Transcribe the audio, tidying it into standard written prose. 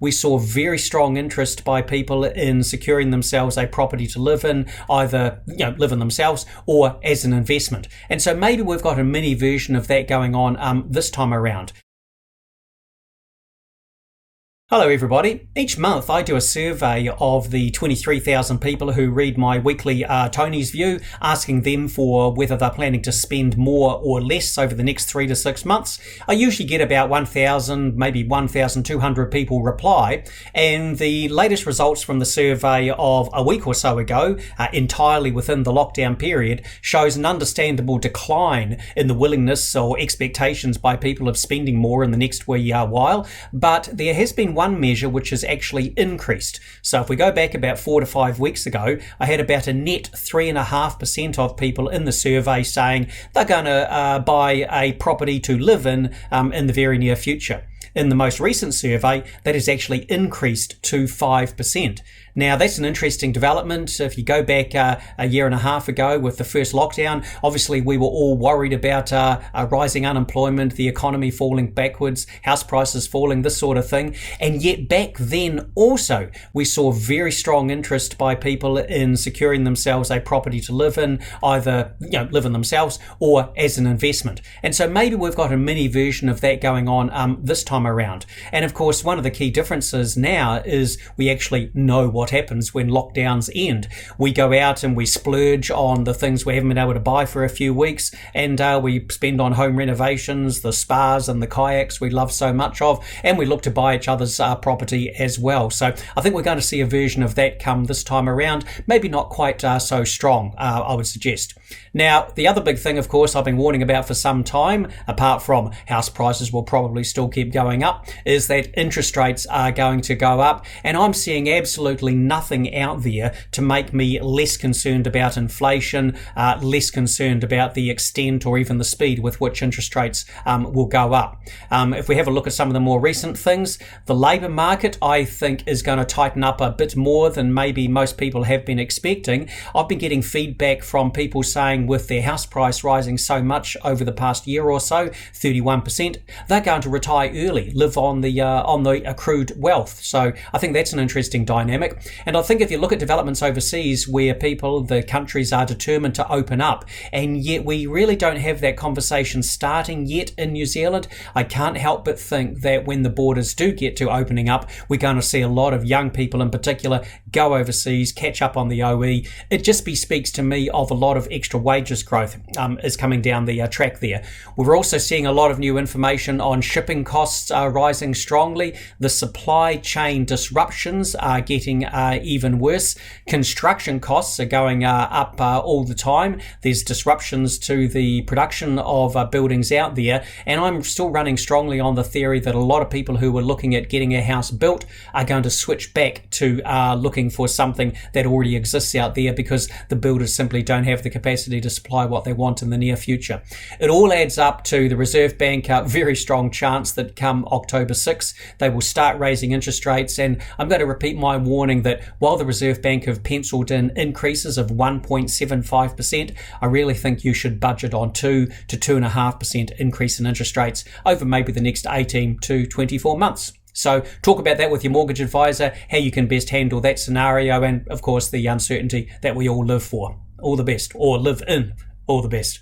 we saw very strong interest by people in securing themselves a property to live in, either live in themselves or as an investment. And so maybe we've got a mini version of that going on this time around. Hello everybody. Each month I do a survey of the 23,000 people who read my weekly Tony's View, asking them for whether they're planning to spend more or less over the next 3 to 6 months. I usually get about 1,000, maybe 1,200 people reply, and the latest results from the survey of a week or so ago, entirely within the lockdown period, shows an understandable decline in the willingness or expectations by people of spending more in the next wee while, but there has been one measure which has actually increased. So if we go back about 4 to 5 weeks ago, I had about a net 3.5% of people in the survey saying they're going to buy a property to live in the very near future. In the most recent survey, that has actually increased to 5%. Now, that's an interesting development. If you go back a year and a half ago with the first lockdown, obviously we were all worried about rising unemployment, the economy falling backwards, house prices falling, this sort of thing. And yet back then also, we saw very strong interest by people in securing themselves a property to live in, either live in themselves or as an investment. And so maybe we've got a mini version of that going on this time around. And of course, one of the key differences now is we actually know what happens when lockdowns end. We go out and we splurge on the things we haven't been able to buy for a few weeks, and we spend on home renovations, the spas and the kayaks we love so much of, and we look to buy each other's property as well. So I think we're going to see a version of that come this time around, maybe not quite so strong, I would suggest. Now, the other big thing, of course, I've been warning about for some time, apart from house prices will probably still keep going up, is that interest rates are going to go up, and I'm seeing absolutely nothing out there to make me less concerned about inflation, less concerned about the extent or even the speed with which interest rates will go up. If we have a look at some of the more recent things, the labour market, I think, is going to tighten up a bit more than maybe most people have been expecting. I've been getting feedback from people saying with their house price rising so much over the past year or so, 31%, they're going to retire early, live on the accrued wealth. So I think that's an interesting dynamic. And I think if you look at developments overseas where the countries are determined to open up, and yet we really don't have that conversation starting yet in New Zealand, I can't help but think that when the borders do get to opening up, we're going to see a lot of young people in particular go overseas, catch up on the OE. It just speaks to me of a lot of extra wages growth is coming down the track there. We're also seeing a lot of new information on shipping costs rising strongly. The supply chain disruptions are getting even worse. Construction costs are going up all the time. There's disruptions to the production of buildings out there, and I'm still running strongly on the theory that a lot of people who were looking at getting a house built are going to switch back to looking for something that already exists out there because the builders simply don't have the capacity to supply what they want in the near future. It all adds up to the Reserve Bank, very strong chance that come October 6th, they will start raising interest rates. And I'm going to repeat my warning that while the Reserve Bank have penciled in increases of 1.75%, I really think you should budget on 2 to 2.5% increase in interest rates over maybe the next 18 to 24 months. So talk about that with your mortgage advisor, how you can best handle that scenario, and of course the uncertainty that we all live for. All the best, or live in. All the best.